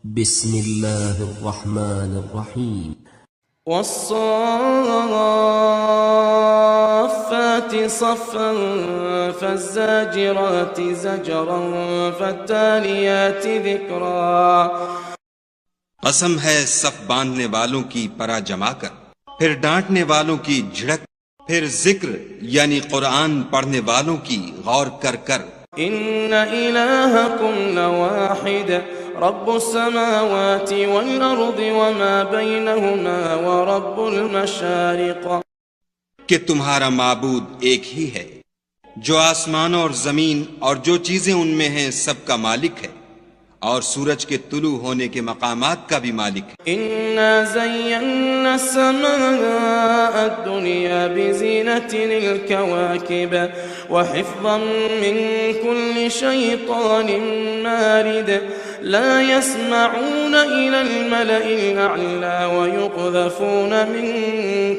بسم الله الرحمن الرحيم والصافات صفا فالزاجرات زجرا فالتاليات ذكرا قسم ہے صف باندھنے والوں کی پرا جما کر، پھر ڈانٹنے والوں کی جھڑک، پھر ذکر یعنی قرآن پڑھنے والوں کی غور کر کر۔ ان الہکم لواحد رب السماوات والارض وما بینہما ورب المشارق، کہ تمہارا معبود ایک ہی ہے جو آسمانوں اور زمین اور جو چیزیں ان میں ہیں سب کا مالک ہے، اور سورج کے طلوع ہونے کے مقامات کا بھی مالک ہے۔ انا زینا السماء الدنیا بزینة للکواکب وحفظا من كل شیطان مارد لا يسمعون إلى الملأ الأعلى ويقذفون من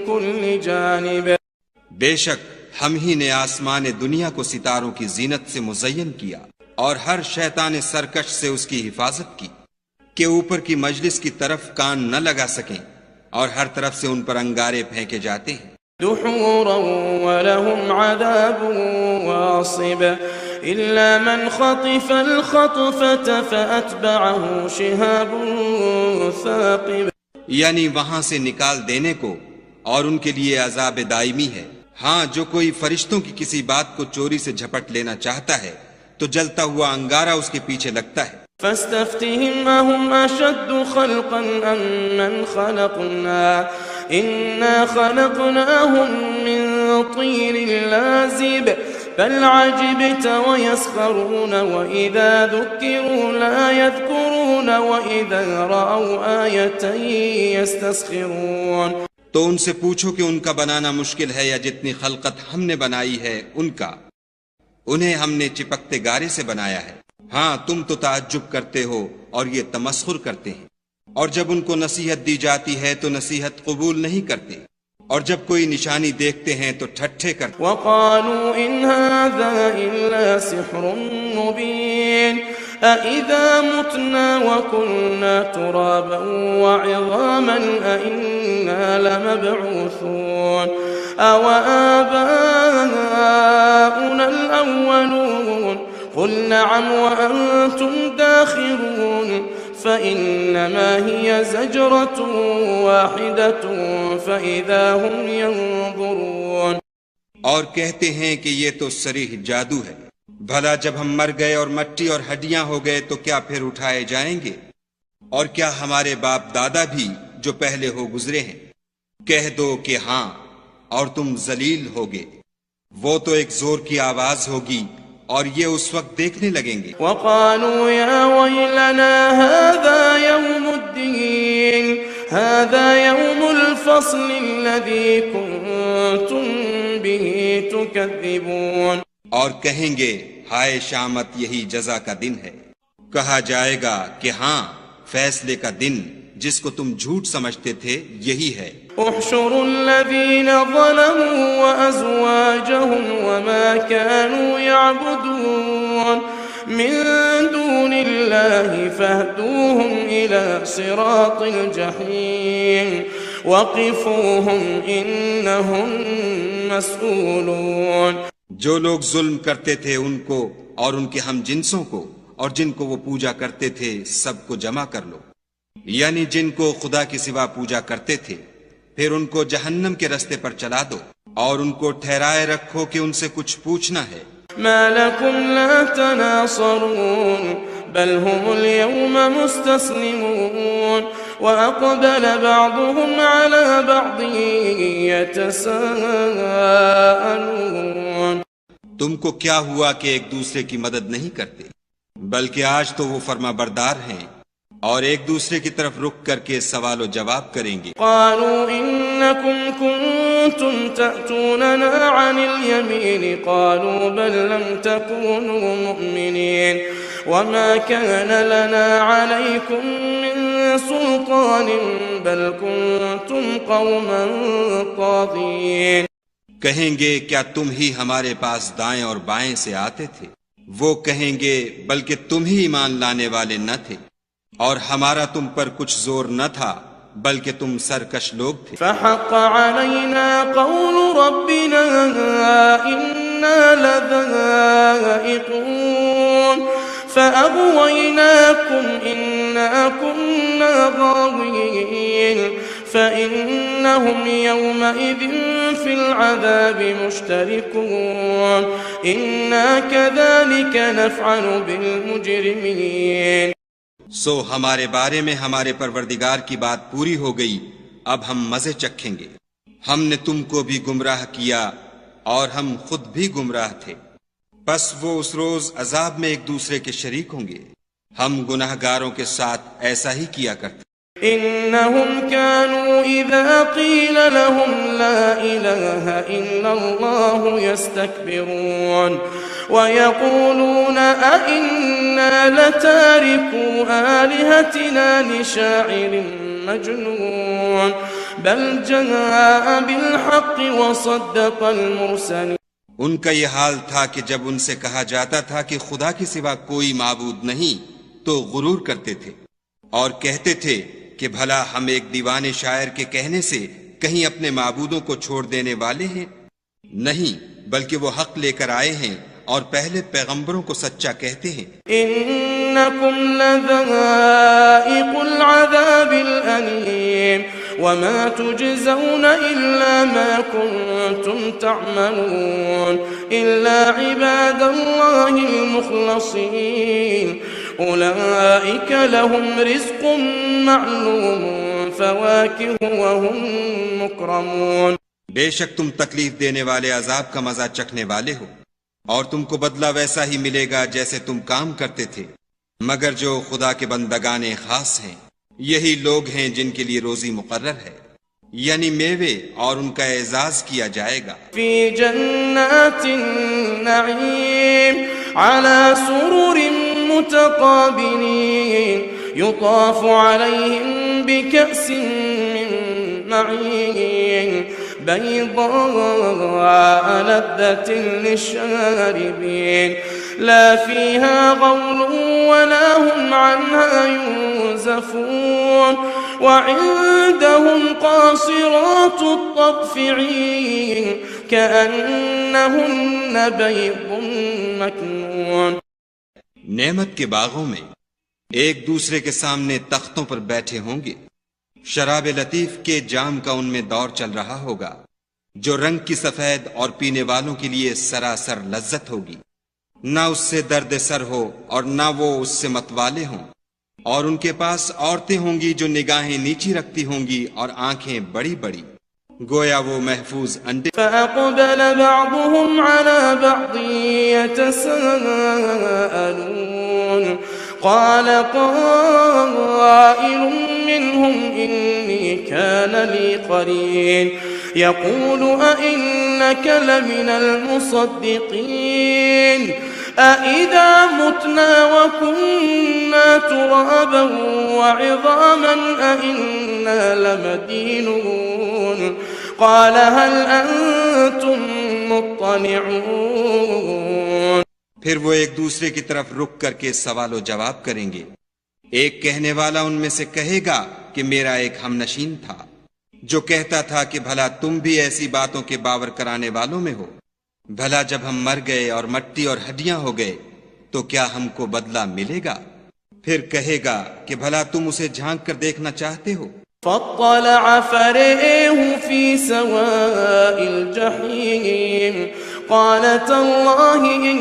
كل جانب۔ بے شک ہم ہی نے آسمان دنیا کو ستاروں کی زینت سے مزین کیا اور ہر شیطان سرکش سے اس کی حفاظت کی کہ اوپر کی مجلس کی طرف کان نہ لگا سکیں، اور ہر طرف سے ان پر انگارے پھینکے جاتے ہیں۔ دحورا ولهم عذاب واصب إلا من خطف الخطفة فأتبعه شهاب ثاقب، یعنی وہاں سے نکال دینے کو، اور ان کے لیے عذاب دائمی ہے۔ ہاں، جو کوئی فرشتوں کی کسی بات کو چوری سے جھپٹ لینا چاہتا ہے تو جلتا ہوا انگارہ اس کے پیچھے لگتا ہے۔ فاستفتهم أهم أشد خلقا أم من خلقنا إنا خلقناهم من طين لازب بل عجبت ويسخرون وإذا ذكروا لا يذكرون وإذا رأوا آية يستسخرون۔ تو ان سے پوچھو کہ ان کا بنانا مشکل ہے یا جتنی خلقت ہم نے بنائی ہے ان کا، انہیں ہم نے چپکتے گارے سے بنایا ہے۔ ہاں، تم تو تعجب کرتے ہو اور یہ تمسخر کرتے ہیں، اور جب ان کو نصیحت دی جاتی ہے تو نصیحت قبول نہیں کرتے، اور جب کوئی نشانی دیکھتے ہیں تو ٹھٹھے کرتے۔ وقالوا إن هذا إلا سحر مبين أإذا متنا وكنا ترابا وعظاما أإنا لمبعوثون أوآباؤنا الأولون قل نعم وأنتم داخرون فإنما هي زجرة واحدة فإذا هم ينظرون۔ اور کہتے ہیں کہ یہ تو صریح جادو ہے، بھلا جب ہم مر گئے اور مٹی اور ہڈیاں ہو گئے تو کیا پھر اٹھائے جائیں گے؟ اور کیا ہمارے باپ دادا بھی جو پہلے ہو گزرے ہیں؟ کہہ دو کہ ہاں، اور تم ذلیل ہوگے۔ وہ تو ایک زور کی آواز ہوگی اور یہ اس وقت دیکھنے لگیں گے۔ وقالوا يا ويلنا هذا يوم الدين هذا يوم الفصل الذي كنتم به تكذبون۔ اور کہیں گے ہائے شامت، یہی جزا کا دن ہے۔ کہا جائے گا کہ ہاں، فیصلے کا دن جس کو تم جھوٹ سمجھتے تھے یہی ہے۔ احشروا الذين ظلموا وأزواجهم وما كانوا يعبدون من دون الله فاهدوهم إلى صراط الجحيم وقفوهم إنهم مسؤولون۔ جو لوگ ظلم کرتے تھے ان کو اور ان کے ہم جنسوں کو اور جن کو وہ پوجا کرتے تھے سب کو جمع کر لو، یعنی جن کو خدا کی سوا پوجا کرتے تھے، پھر ان کو جہنم کے رستے پر چلا دو، اور ان کو ٹھہرائے رکھو کہ ان سے کچھ پوچھنا ہے۔ ما لكم لا تناصرون بل هم اليوم مستسلمون وأقبل بعضهم على بعض يتساءلون۔ تم کو کیا ہوا کہ ایک دوسرے کی مدد نہیں کرتے، بلکہ آج تو وہ فرما بردار ہیں اور ایک دوسرے کی طرف رک کر کے سوال و جواب کریں گے۔ قالوا إنكم كنتم تأتوننا عن اليمين قالوا بل لم تكونوا مؤمنين وما كان لنا عليكم من سلطان بل كنتم قوما طاغين۔ کہیں گے کیا تم ہی ہمارے پاس دائیں اور بائیں سے آتے تھے؟ وہ کہیں گے بلکہ تم ہی ایمان لانے والے نہ تھے، اور ہمارا تم پر کچھ زور نہ تھا بلکہ تم سرکش لوگ تھے. فحق علينا قول ربنا إنا لذائقون فأغويناكم إنا كنا غاوين فإنهم يومئذ في العذاب مشتركون إنا كذلك نفعل بالمجرمين. سو ہمارے بارے میں ہمارے پروردگار کی بات پوری ہو گئی، اب ہم مزے چکھیں گے. ہم نے تم کو بھی گمراہ کیا اور ہم خود بھی گمراہ تھے، پس وہ اس روز عذاب میں ایک دوسرے کے شریک ہوں گے. ہم گناہگاروں کے ساتھ ایسا ہی کیا کرتے. إنهم كانوا إذا قيل لهم لا إله إلا الله يستكبرون ويقولون أئنا لتاركو آلهتنا لشاعر مجنون بل جاء بالحق وصدق المرسلين. ان کا یہ حال تھا کہ جب ان سے کہا جاتا تھا کہ خدا کے سوا کوئی معبود نہیں تو غرور کرتے تھے اور کہتے تھے کہ بھلا ہم ایک دیوانے شاعر کے کہنے سے کہیں اپنے معبودوں کو چھوڑ دینے والے ہیں؟ نہیں، بلکہ وہ حق لے کر آئے ہیں اور پہلے پیغمبروں کو سچا کہتے ہیں. انکم لذائق العذاب الالیم وما تجزون الا ما کنتم تعملون الا عباد اللہ المخلصین اولئک لهم رزق معلوم فواکہ وهم مکرمون. بے شک تم تکلیف دینے والے عذاب کا مزہ چکھنے والے ہو اور تم کو بدلہ ویسا ہی ملے گا جیسے تم کام کرتے تھے، مگر جو خدا کے بندگان خاص ہیں یہی لوگ ہیں جن کے لیے روزی مقرر ہے، یعنی میوے، اور ان کا اعزاز کیا جائے گا. فی جنات النعیم علی سرر متقابلین یطاف علیہم بکأس من معین بيضاء لذة للشاربين لا فيها غول ولا هم عنها ينزفون وعندهم قاصرات الطرف عين كأنهن بيض مكنون. نعمت کے باغوں میں ایک دوسرے کے سامنے تختوں پر بیٹھے ہوں گے، شراب لطیف کے جام کا ان میں دور چل رہا ہوگا جو رنگ کی سفید اور پینے والوں کے لیے سراسر لذت ہوگی. نہ اس سے درد سر ہو اور نہ وہ اس سے متوالے ہوں، اور ان کے پاس عورتیں ہوں گی جو نگاہیں نیچی رکھتی ہوں گی اور آنکھیں بڑی بڑی، گویا وہ محفوظ انڈے. فأقبل بعضهم على بعض يتساءلون قال قائل منهم إني كان لي قرين يقول أئنك لمن المصدقين أإذا متنا وكنا ترابا وعظاما أئنا لمدينون قال هل أنتم مطلعون. پھر وہ ایک دوسرے کی طرف رک کر کے سوال و جواب کریں گے. ایک کہنے والا ان میں سے کہے گا کہ میرا ایک ہم نشین تھا جو کہتا تھا کہ بھلا تم بھی ایسی باتوں کے باور کرانے والوں میں ہو. بھلا جب ہم مر گئے اور مٹی اور ہڈیاں ہو گئے تو کیا ہم کو بدلہ ملے گا؟ پھر کہے گا کہ بھلا تم اسے جھانک کر دیکھنا چاہتے ہو. فاطلع فرئه في سواء الجحيم قال تالله إن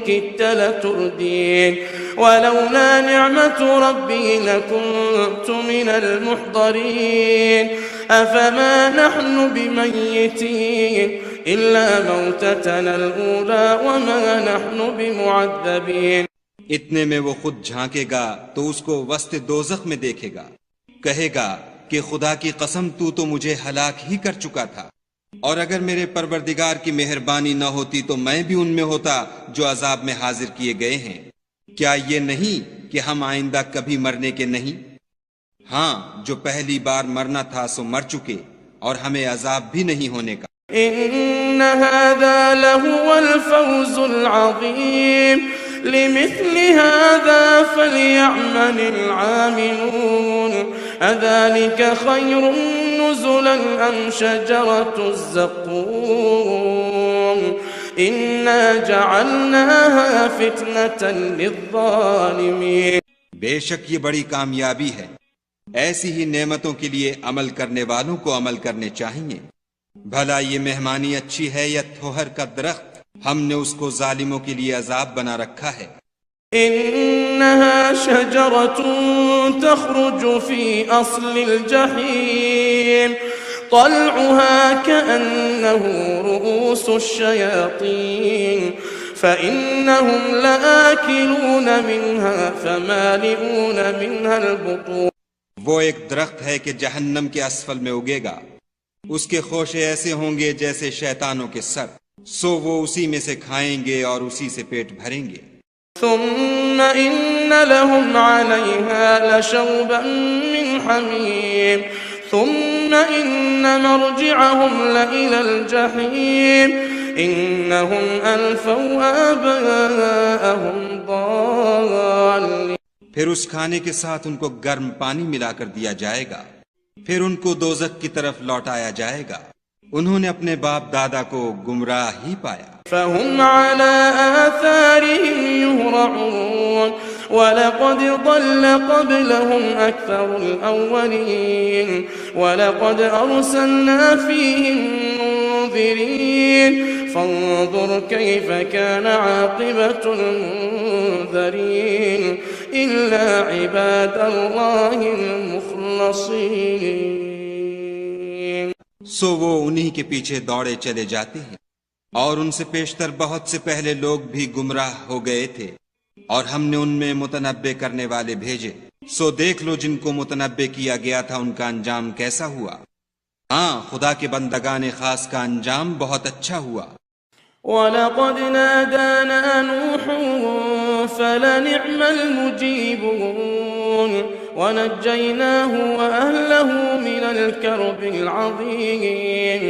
كدت لتردين ولولا نعمة ربي لكنت من المحضرين أفما نحن بميتين إلا موتتنا الأولى وما نحن بمعذبين. اتنے میں وہ خود جھانکے گا تو اس کو وسط دوزخ میں دیکھے گا، کہے گا کہ خدا کی قسم تو مجھے ہلاک ہی کر چکا تھا، اور اگر میرے پروردگار کی مہربانی نہ ہوتی تو میں بھی ان میں ہوتا جو عذاب میں حاضر کیے گئے ہیں. کیا یہ نہیں کہ ہم آئندہ کبھی مرنے کے نہیں؟ ہاں، جو پہلی بار مرنا تھا سو مر چکے اور ہمیں عذاب بھی نہیں ہونے کا. ان هذا لهو الفوز العظيم لمثل هذا فليعمل العاملون أذلك خير نزلا أم شجرة الزقوم إنا جعلناها فتنة للظالمين. بے شک یہ بڑی کامیابی ہے. ایسی ہی نعمتوں کے لیے عمل کرنے والوں کو عمل کرنے چاہیے. بھلا یہ مہمانی اچھی ہے یا تھوہر کا درخت؟ ہم نے اس کو ظالموں کے لیے عذاب بنا رکھا ہے. إنها شجرة تخرج في أصل الجحيم طلعها كأنه رؤوس الشياطين فإنهم لآكلون منها فمالئون منها البطون. وہ ایک درخت ہے کہ جہنم کے اسفل میں اگے گا. اس کے خوشے ایسے ہوں گے جیسے شیطانوں کے سر. سو وہ اسی میں سے کھائیں گے اور اسی سے پیٹ بھریں گے. ثم إن لهم عليها لشوبا من حميم ثم إن مرجعهم لإلى الجحيم إنهم ألفوا آباءهم ضالين. پھر اس کھانے کے ساتھ ان کو گرم پانی ملا کر دیا جائے گا. پھر ان کو دوزخ کی طرف لوٹایا جائے گا. انہوں نے اپنے باپ دادا کو گمراہ ہی پایا. فهم على آثارهم يهرعون ولقد ضل قبلهم أكثر الأولين ولقد أرسلنا فيهم منذرين فانظر كيف كان عاقبة المنذرين إلا عباد الله المخلصين. سو وہ انہی کے پیچھے دوڑے چلے جاتے ہیں اور ان سے پیشتر بہت سے پہلے لوگ بھی گمراہ ہو گئے تھے اور ہم نے ان میں متنبع کرنے والے بھیجے. سو دیکھ لو جن کو متنبع کیا گیا تھا ان کا انجام کیسا ہوا. ہاں خدا کے بندگان خاص کا انجام بہت اچھا ہوا. وَلَقَدْ نَادَانَا نُوحٌ فَلَنِعْمَ الْمُجِيبُونَ وَنَجَّيْنَاهُ وَأَهْلَهُ مِنَ الْكَرْبِ الْعَظِيمِ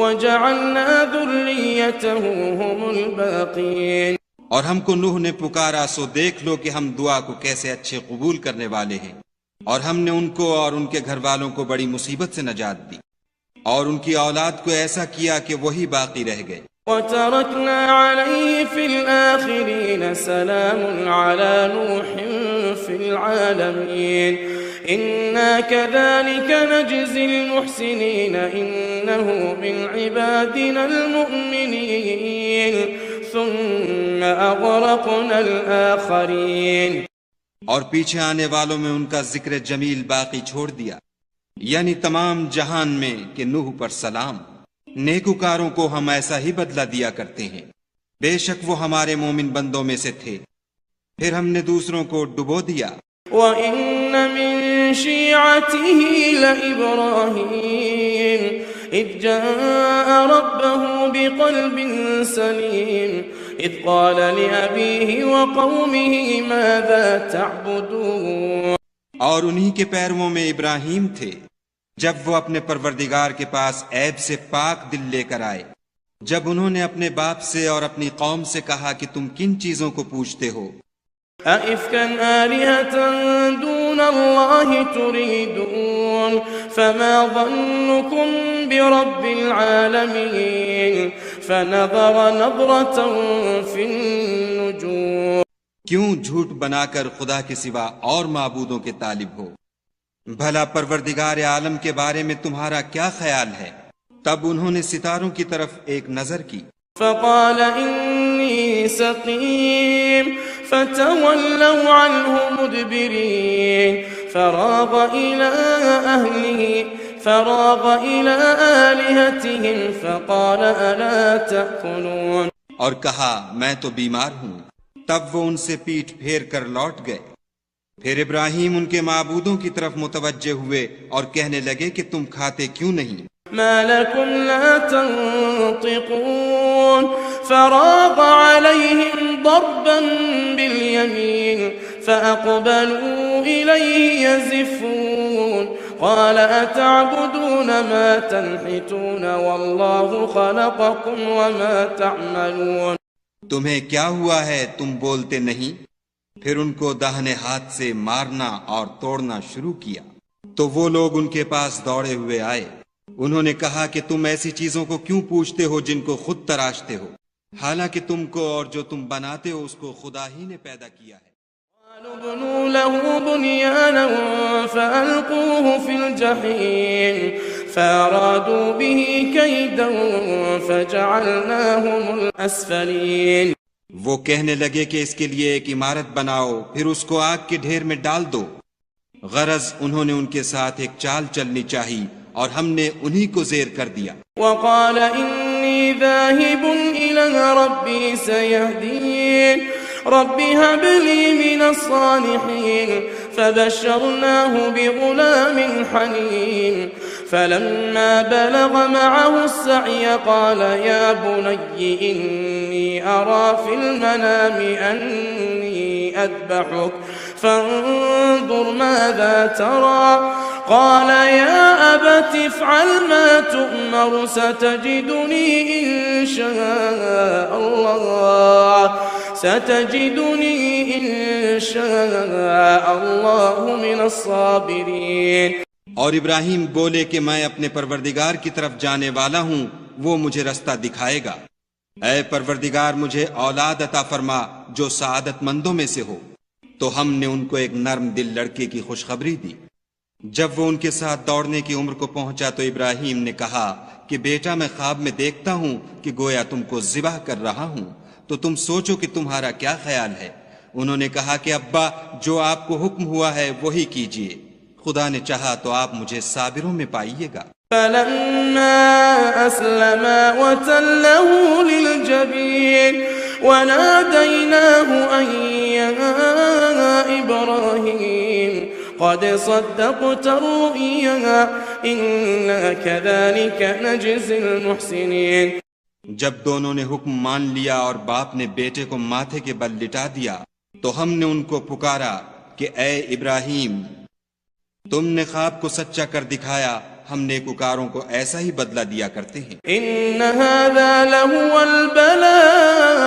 وَجَعَلْنَا ذُرِّيَّتَهُ هُمُ الْبَاقِينَ. اور ہم کو نوح نے پکارا سو دیکھ لو کہ ہم دعا کو کیسے اچھے قبول کرنے والے ہیں. اور ہم نے ان کو اور ان کے گھر والوں کو بڑی مصیبت سے نجات دی اور ان کی اولاد کو ایسا کیا کہ وہی باقی رہ گئے. وَتَرَكْنَا عَلَيْهِ فِي الْآخِرِينَ سَلَامٌ عَلَى نُوحٍ فِي الْعَالَمِينَ إِنَّا كَذَلِكَ نَجْزِي الْمُحْسِنِينَ إِنَّهُ مِنْ عِبَادِنَا الْمُؤْمِنِينَ ثُمَّ أَغْرَقْنَا الْآخَرِينَ. اور پیچھے آنے والوں میں ان کا ذکر جمیل باقی چھوڑ دیا یعنی تمام جہان میں کہ نوح پر سلام. نیکوکاروں کو ہم ایسا ہی بدلہ دیا کرتے ہیں. بے شک وہ ہمارے مومن بندوں میں سے تھے. پھر ہم نے دوسروں کو ڈبو دیا. وَإِنَّ مِن شِيعَتِهِ لَإِبْرَاهِيمَ إِذْ جَاءَ رَبَّهُ بِقَلْبٍ سَلِيمٍ إِذْ قَالَ لِأَبِيهِ وَقَوْمِهِ مَاذَا تَعْبُدُونَ. اور انہی کے پیرووں میں ابراہیم تھے جب وہ اپنے پروردگار کے پاس عیب سے پاک دل لے کر آئے. جب انہوں نے اپنے باپ سے اور اپنی قوم سے کہا کہ تم کن چیزوں کو پوچھتے ہو؟ أَئِفْكًا آلِهَةً دُونَ اللَّهِ تُرِيدُونَ فَمَا ظَنُّكُمْ بِرَبِّ الْعَالَمِينَ فَنَظَرَ نَظْرَةً فِي النُّجُومِ. کیوں جھوٹ بنا کر خدا کے سوا اور معبودوں کے طالب ہو؟ بھلا پروردگار عالم کے بارے میں تمہارا کیا خیال ہے؟ تب انہوں نے ستاروں کی طرف ایک نظر کی. فقال إني سقيم فتولوا عنه مدبرين فراغ إلى آلهتهم فقال ألا تأكلون. اور کہا میں تو بیمار ہوں. تب وہ ان سے پیٹھ پھیر کر لوٹ گئے. پھر ابراہیم ان کے معبودوں کی طرف متوجہ ہوئے اور کہنے لگے کہ تم کھاتے کیوں نہیں؟ ما لكم لا تنطقون فراغ عليهم ضربا باليمين فأقبلوا إليه يزفون قال أتعبدون ما تنحتون والله خلقكم وما تعملون. تمہیں کیا ہوا ہے تم بولتے نہیں؟ پھر ان کو داہنے ہاتھ سے مارنا اور توڑنا شروع کیا تو وہ لوگ ان کے پاس دوڑے ہوئے آئے. انہوں نے کہا کہ تم ایسی چیزوں کو کیوں پوچھتے ہو جن کو خود تراشتے ہو، حالانکہ تم کو اور جو تم بناتے ہو اس کو خدا ہی نے پیدا کیا ہے. قالوا ابنوا له بنيانا فألقوه في الجحيم فأرادوا به كيدا فجعلناهم الأسفلين. وہ کہنے لگے کہ اس کے لیے ایک عمارت بناؤ پھر اس کو آگ کے ڈھیر میں ڈال دو. غرض انہوں نے ان کے ساتھ ایک چال چلنی چاہی اور ہم نے انہی کو زیر کر دیا. وقال إني ذاهب إلى ربي سيهدين رب هب لي من الصالحين فبشرناه بغلام حليم. فلما بلغ معه السعي قال يا بني إني أرى في المنام أني أذبحك فانظر ماذا ترى. قال يا أبت افعل ما تؤمر ستجدني إن شاء الله من الصابرين. اور ابراہیم بولے کہ میں اپنے پروردگار کی طرف جانے والا ہوں، وہ مجھے رستہ دکھائے گا. اے پروردگار مجھے اولاد عطا فرما جو سعادت مندوں میں سے ہو. تو ہم نے ان کو ایک نرم دل لڑکے کی خوشخبری دی. جب وہ ان کے ساتھ دوڑنے کی عمر کو پہنچا تو ابراہیم نے کہا کہ بیٹا میں خواب میں دیکھتا ہوں کہ گویا تم کو ذبح کر رہا ہوں، تو تم سوچو کہ تمہارا کیا خیال ہے. انہوں نے کہا کہ ابا جو آپ کو حکم ہوا ہے وہی کیجیے، خدا نے چاہا تو آپ مجھے صابروں میں پائیے گا. فلما أسلما وتله للجبين وناديناه أن يا إبراهيم قد صدقت الرؤيا إنا كذلك نجزي المحسنين. جب دونوں نے حکم مان لیا اور باپ نے بیٹے کو ماتھے کے بل لٹا دیا تو ہم نے ان کو پکارا کہ اے ابراہیم تم نے خواب کو سچا کر دکھایا، ہم نیکوکاروں کو ایسا ہی بدلہ دیا کرتے ہیں. إن هذا لهو البلاء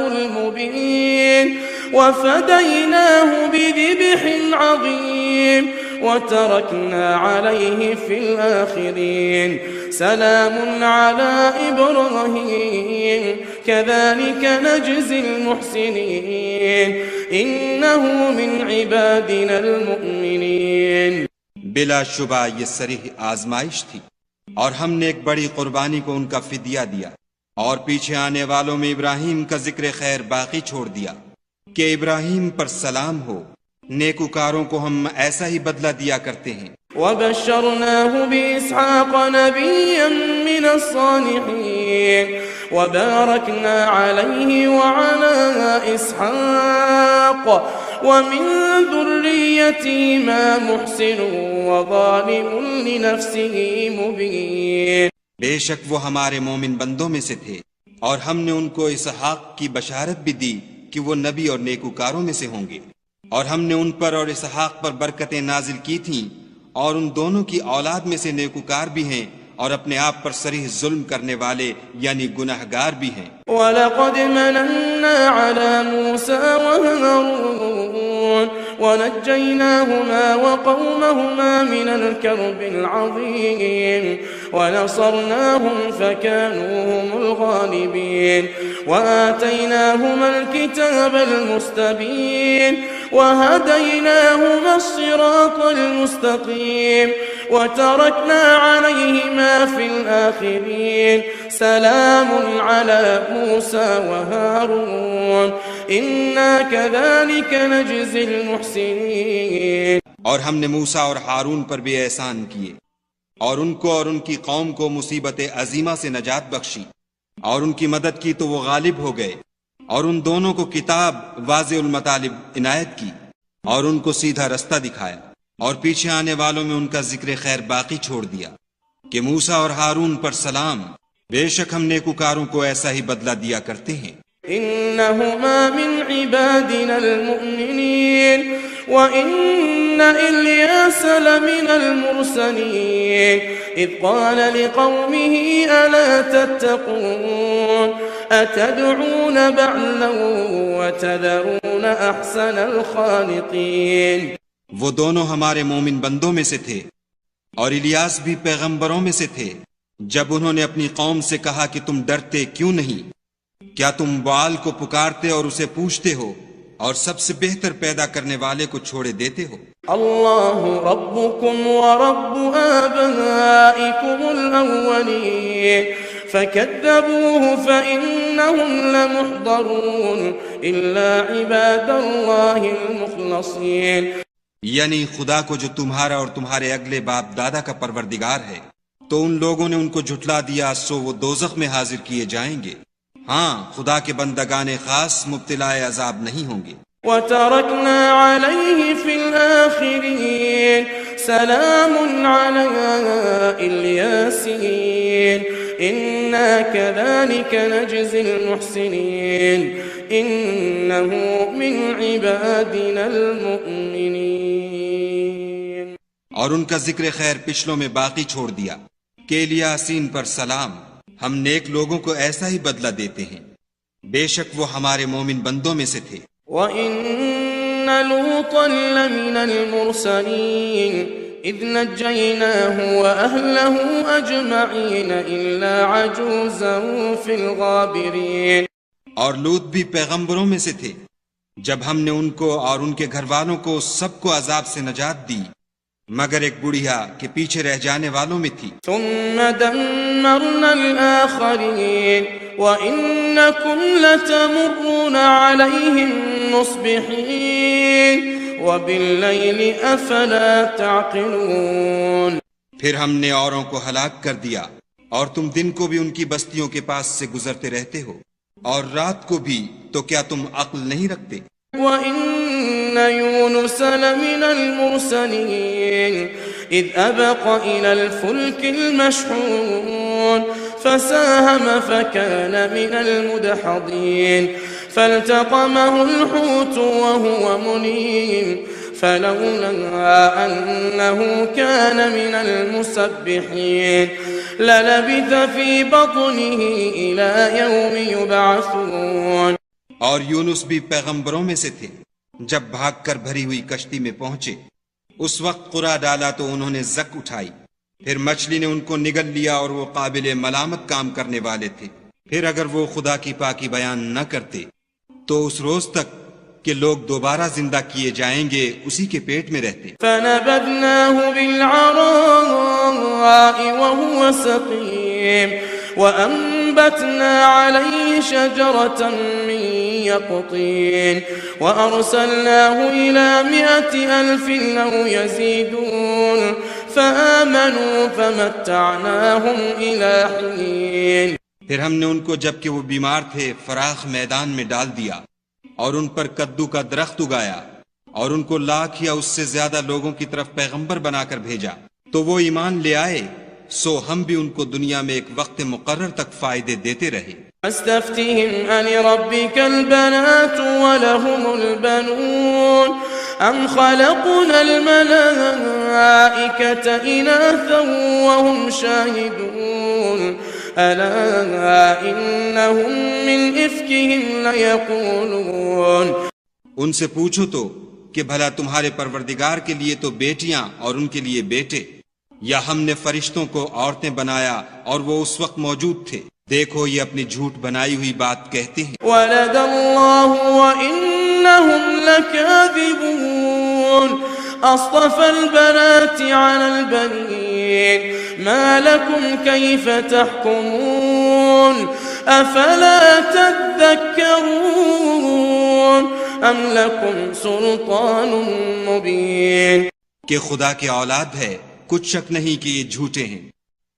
المبين وفديناه بذبح عظيم وتركنا عليه في الآخرين. سلام على إبراهيم كذلك نجزي المحسنين إنه من عبادنا المؤمنين. بلا شبہ یہ صریح آزمائش تھی اور ہم نے ایک بڑی قربانی کو ان کا فدیہ دیا اور پیچھے آنے والوں میں ابراہیم کا ذکر خیر باقی چھوڑ دیا کہ ابراہیم پر سلام ہو، نیکوکاروں کو ہم ایسا ہی بدلہ دیا کرتے ہیں. وبشرناه بإسحاق نبيا من الصالحين وباركنا عليه وعلى إسحاق ومن ذريتهما محسن وظالم لنفسه مبين. بے شک وہ ہمارے مومن بندوں میں سے تھے اور ہم نے ان کو اسحاق کی بشارت بھی دی کہ وہ نبی اور نیکوکاروں میں سے ہوں گے، اور ہم نے ان پر اور اسحاق پر برکتیں نازل کی تھیں، اور ان دونوں کی اولاد میں سے نیکوکار بھی ہیں اور اپنے آپ پر صریح ظلم کرنے والے یعنی گناہگار بھی ہیں. وَلَقَدْ مَنَنَّا عَلَى مُوسَى وَهَارُونَ وَنَجَّيْنَاهُمَا وَقَوْمَهُمَا مِنَ الْكَرْبِ الْعَظِيمِ وَنَصَرْنَاهُمْ فَكَانُوا هُمُ الْغَالِبِينَ. وَآتَيْنَاهُمَا الْكِتَابَ الْمُسْتَبِينَ وَهَدَيْنَاهُمَا الصِّرَاطَ الْمُسْتَقِيمَ وَتَرَكْنَا عَلَيْهِمَا فِي الْآخِرِينَ. سلام على موسى وهارون إنا كذلك نجزي المحسنين. اور ہم نے موسیٰ اور ہارون پر بھی احسان کیے اور ان کو اور ان کی قوم کو مصیبت عظیمہ سے نجات بخشی اور ان کی مدد کی تو وہ غالب ہو گئے، اور ان دونوں کو کتاب واضح المطالب عنایت کی اور ان کو سیدھا رستہ دکھایا، اور پیچھے آنے والوں میں ان کا ذکر خیر باقی چھوڑ دیا کہ موسیٰ اور ہارون پر سلام، بے شک ہم نیکوکاروں کو ایسا ہی بدلہ دیا کرتے ہیں. إنهما من عبادنا المؤمنين وإن إلياس لمن المرسلين إذ قال لقومه ألا تتقون أتدعون بعلا وتذرون أحسن الخالقين. وہ دونوں ہمارے مومن بندوں میں سے تھے اور الیاس بھی پیغمبروں میں سے تھے. جب انہوں نے اپنی قوم سے کہا کہ تم ڈرتے کیوں نہیں؟ کیا تم بعال کو پکارتے اور اسے پوچھتے ہو اور سب سے بہتر پیدا کرنے والے کو چھوڑے دیتے ہو؟ اللہ ربکم ورب آبائکم الاولین فکذبوه فإنهم لمحضرون الا عباد اللہ المخلصین. یعنی خدا کو جو تمہارا اور تمہارے اگلے باپ دادا کا پروردگار ہے، تو ان لوگوں نے ان کو جھٹلا دیا، سو وہ دوزخ میں حاضر کیے جائیں گے. ہاں، خدا کے بندگان خاص مبتلا عذاب نہیں ہوں گے. وَتَرَكْنَا عَلَيْهِ فِي الْآخِرِينَ سَلَامٌ عَلَىٰ الْيَاسِينَ إِنَّا كَذَلِكَ نَجْزِي الْمُحْسِنِينَ إِنَّهُ مِنْ عِبَادِنَا الْمُؤْمِنِينَ. اور ان کا ذکر خیر پچھلوں میں باقی چھوڑ دیا کہ الیاسین پر سلام، ہم نیک لوگوں کو ایسا ہی بدلہ دیتے ہیں، بے شک وہ ہمارے مومن بندوں میں سے تھے. وَإِنَّ لُوطًا لَّمِنَ الْمُرْسَلِينَ إِذْ نَجَّيْنَاهُ وَأَهْلَهُ أَجْمَعِينَ إِلَّا عَجُوزًا فِي الْغَابِرِينَ. اور لوط بھی پیغمبروں میں سے تھے جب ہم نے ان کو اور ان کے گھر والوں کو سب کو عذاب سے نجات دی، مگر ایک بڑھیا کہ پیچھے رہ جانے والوں میں تھی. ثم دمرنا الآخرين وإنكم لتمرون عليهم مصبحين وبالليل أفلا تعقلون. پھر ہم نے اوروں کو ہلاک کر دیا اور تم دن کو بھی ان کی بستیوں کے پاس سے گزرتے رہتے ہو، اور رات کو بھی، تو کیا تم عقل نہیں رکھتے؟ وَإِنَّ يُونُسَ لَمِنَ الْمُرْسَلِينَ إِذْ أَبَقَ إِلَى الْفُلْكِ الْمَشْحُونِ فَسَاهَمَ فَكَانَ مِنَ الْمُدْحَضِينَ فَالْتَقَمَهُ الْحُوتُ وَهُوَ مُلِيمٌ فَلَوْلَا أَنَّهُ كَانَ مِنَ الْمُسَبِّحِينَ لَلَبِثَ فِي بَطْنِهِ إِلَى يَوْمِ يُبْعَثُونَ. اور یونس بھی پیغمبروں میں سے تھے. جب بھاگ کر بھری ہوئی کشتی میں پہنچے، اس وقت قرا ڈالا تو انہوں نے زک اٹھائی، پھر مچھلی نے ان کو نگل لیا اور وہ قابل ملامت کام کرنے والے تھے. پھر اگر وہ خدا کی پاکی بیان نہ کرتے تو اس روز تک کہ لوگ دوبارہ زندہ کیے جائیں گے اسی کے پیٹ میں رہتے. فَنَبَذْنَاهُ بِالْعَرَاءِ وَهُوَ سَقِيمٌ وَأَنبَتْنَا عَلَيْهِ شَجَرَةً مِّن يَقْطِينٍ وَأَرْسَلْنَاهُ إِلَى 100,000 أَوْ يَزِيدُونَ فَآمَنُوا فَمَتَّعْنَاهُمْ إِلَى حِينٍ. پھر ہم نے ان کو جبکہ وہ بیمار تھے فراخ میدان میں ڈال دیا اور ان پر کدو کا درخت اگایا اور ان کو لاکھ یا اس سے زیادہ لوگوں کی طرف پیغمبر بنا کر بھیجا تو وہ ایمان لے آئے، سو ہم بھی ان کو دنیا میں ایک وقت مقرر تک فائدے دیتے رہے. فاستفتهم ألربك البنات ولهم البنون أم خلقنا الملائكة إناثا وهم شاهدون ألا إنهم من إفكهم ليقولون. ان سے پوچھو تو کہ بھلا تمہارے پروردگار کے لیے تو بیٹیاں اور ان کے لیے بیٹے، یا ہم نے فرشتوں کو عورتیں بنایا اور وہ اس وقت موجود تھے؟ دیکھو یہ اپنی جھوٹ بنائی ہوئی بات کہتے ہیں. ولد اللہ وإنهم لكاذبون اصطفى البنات على البنين ما لكم كيف تحكمون افلا تذكرون ام لكم سلطان مبين. کہ خدا کی اولاد ہے، کچھ شک نہیں کہ یہ جھوٹے ہیں.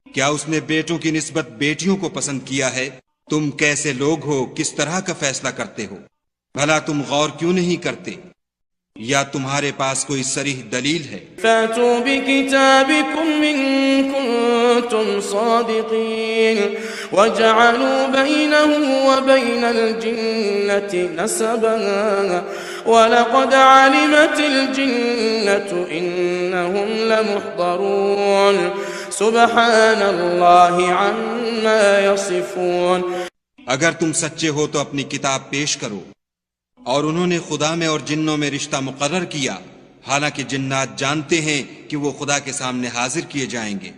کیا اس نے بیٹوں کی نسبت بیٹیوں کو پسند کیا ہے؟ تم کیسے لوگ ہو، کس طرح کا فیصلہ کرتے ہو؟ بھلا تم غور کیوں نہیں کرتے؟ یا تمہارے پاس کوئی صریح دلیل ہے؟ فاتوا بکتابکم ان کنتم صادقین وجعلوا بینه وبین الجنة نسبا وَلَقَدْ عَلِمَتِ الْجِنَّةُ إِنَّهُمْ لَمُحْضَرُونَ سُبْحَانَ اللَّهِ عَمَّا يَصِفُونَ. اگر تم سچے ہو تو اپنی کتاب پیش کرو. اور انہوں نے خدا میں اور جنوں میں رشتہ مقرر کیا، حالانکہ جنات جانتے ہیں کہ وہ خدا کے سامنے حاضر کیے جائیں گے.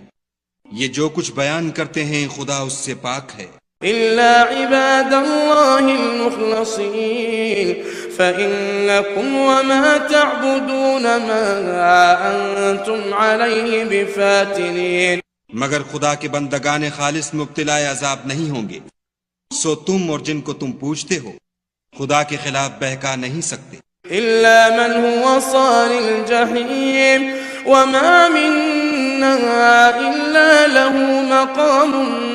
یہ جو کچھ بیان کرتے ہیں خدا اس سے پاک ہے. إلا عباد الله المخلصين فإنكم وما تعبدون ما أنتم عليه بفاتنين. مگر خدا کے بندگان خالص مبتلا عذاب نہیں ہوں گے، سو تم اور جن کو تم پوجتے ہو خدا کے خلاف بہکا نہیں سکتے. إلا من هو صال الجحيم وما منا إلا له مقام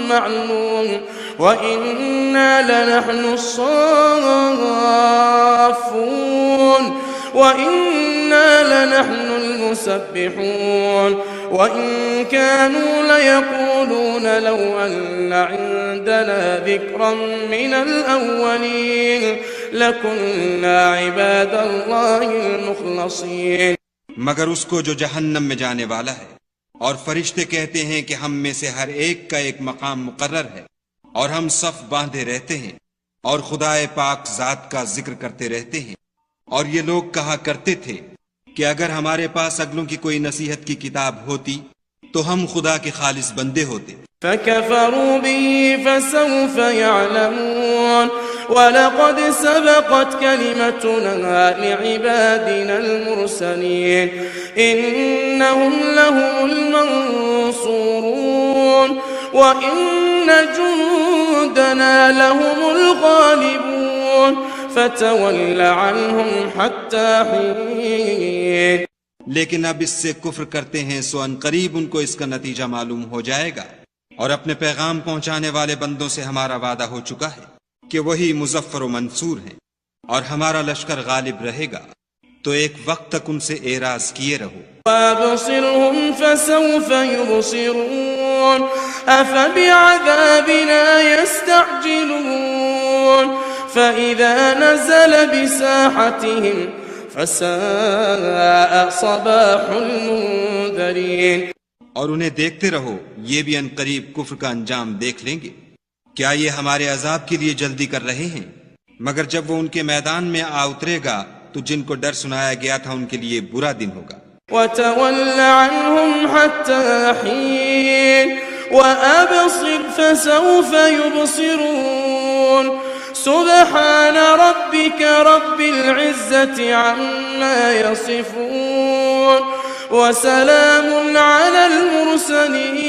معلوم وإنا لنحن الصافون وإنا لنحن المسبحون وإن كانوا ليقولون لو أن عندنا ذكرا من الأولين لكنا عباد الله المخلصين. مگر اس کو جو جہنم میں جانے والا ہے، اور فرشتے کہتے ہیں کہ ہم میں سے ہر ایک کا ایک مقام مقرر ہے اور ہم صف باندھے رہتے ہیں اور خدا پاک ذات کا ذکر کرتے رہتے ہیں. اور یہ لوگ کہا کرتے تھے کہ اگر ہمارے پاس اگلوں کی کوئی نصیحت کی کتاب ہوتی تو ہم خدا کے خالص بندے ہوتے. فكفروا به فسوف يعلمون ولقد سبقت كلمتنا لعبادنا المرسلين إنهم لهم المنصورون وإن جندنا لهم الغالبون فتول عنهم حتى حين. لیکن اب اس سے کفر کرتے ہیں سو ان قریب ان کو اس کا نتیجہ معلوم ہو جائے گا. اور اپنے پیغام پہنچانے والے بندوں سے ہمارا وعدہ ہو چکا ہے کہ وہی مظفر و منصور ہیں اور ہمارا لشکر غالب رہے گا. تو ایک وقت تک ان سے اعراض کیے رہو. وَأَبْصِرْهُمْ فَسَوْفَ يُبْصِرُونَ أَفَبِعَذَابِنَا يَسْتَعْجِلُونَ فَإِذَا نَزَلَ بِسَاحَتِهِمْ فَسَاءَ صَبَاحُ الْمُنذَرِينَ. اور انہیں دیکھتے رہو، یہ بھی ان قریب کفر کا انجام دیکھ لیں گے. کیا یہ ہمارے عذاب کے لیے جلدی کر رہے ہیں؟ مگر جب وہ ان کے میدان میں آ اترے گا تو جن کو ڈر سنایا گیا تھا ان کے لیے برا دن ہوگا. وَتَوَلَّ عَنْهُمْ حَتَّى حِينٍ وَأَبْصِرْ فَسَوْفَ يُبْصِرُونَ سُبْحَانَ رَبِّكَ رَبِّ الْعِزَّةِ عَمَّا يَصِفُونَ وَسَلَامٌ عَلَى الْمُرْسَلِينَ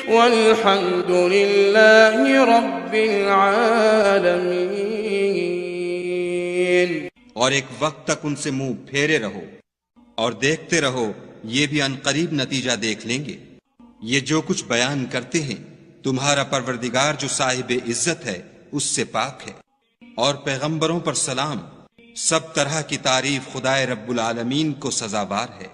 وَالْحَمْدُ لِلَّهِ رَبِّ الْعَالَمِينَ. اور ایک وقت تک ان سے منہ پھیرے رہو اور دیکھتے رہو، یہ بھی ان قریب نتیجہ دیکھ لیں گے. یہ جو کچھ بیان کرتے ہیں تمہارا پروردگار جو صاحب عزت ہے اس سے پاک ہے. اور پیغمبروں پر سلام، سب طرح کی تعریف خدائے رب العالمین کو سزاوار ہے.